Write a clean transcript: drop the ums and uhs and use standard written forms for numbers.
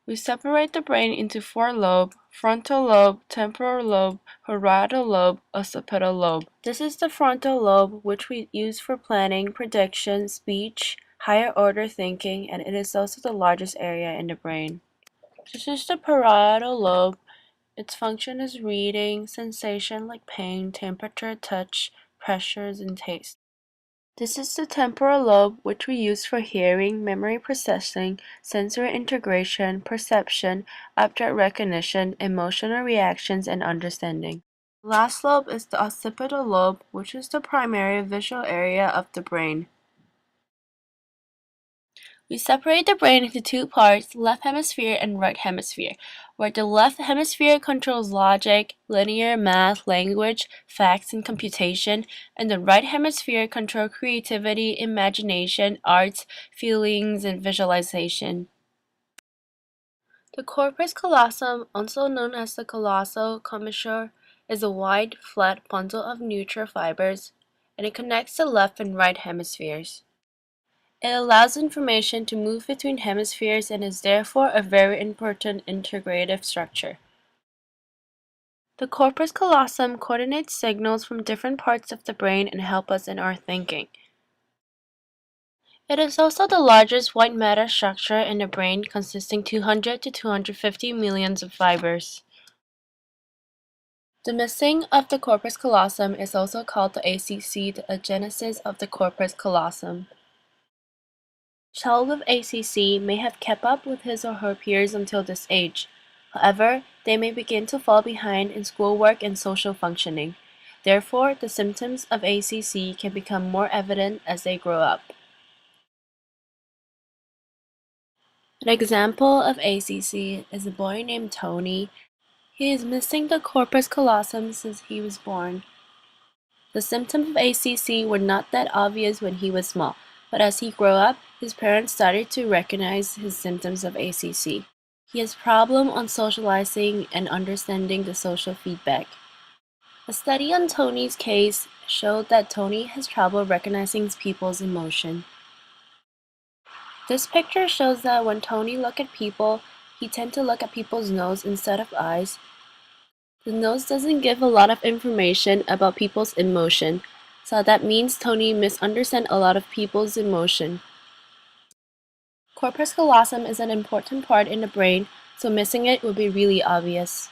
We separate the brain into four lobes: frontal lobe, temporal lobe, parietal lobe, occipital lobe. This is the frontal lobe, which we use for planning, prediction, speech, higher order thinking, and it is also the largest area in the brain. This is the parietal lobe. Its function is reading, sensation like pain, temperature, touch, pressures, and taste. This is the temporal lobe, which we use for hearing, memory processing, sensory integration, perception, object recognition, emotional reactions, and understanding. The last lobe is the occipital lobe, which is the primary visual area of the brain. We separate the brain into two parts, left hemisphere and right hemisphere, where the left hemisphere controls logic, linear math, language, facts, and computation, and the right hemisphere controls creativity, imagination, arts, feelings, and visualization. The corpus callosum, also known as the callosal commissure, is a wide, flat bundle of neutral fibers, and it connects the left and right hemispheres. It allows information to move between hemispheres and is therefore a very important integrative structure. The corpus callosum coordinates signals from different parts of the brain and help us in our thinking. It is also the largest white matter structure in the brain, consisting 200 to 250 millions of fibers. The missing of the corpus callosum is also called the ACC, the agenesis of the corpus callosum. Child with ACC may have kept up with his or her peers until this age. However, they may begin to fall behind in schoolwork and social functioning. Therefore, the symptoms of ACC can become more evident as they grow up. An example of ACC is a boy named Tony. He is missing the corpus callosum since he was born. The symptoms of ACC were not that obvious when he was small, but as he grew up, his parents started to recognize his symptoms of ACC. He has problem on socializing and understanding the social feedback. A study on Tony's case showed that Tony has trouble recognizing people's emotion. This picture shows that when Tony looks at people, he tends to look at people's nose instead of eyes. The nose doesn't give a lot of information about people's emotion, so that means Tony misunderstands a lot of people's emotion. Corpus callosum is an important part in the brain, so missing it would be really obvious.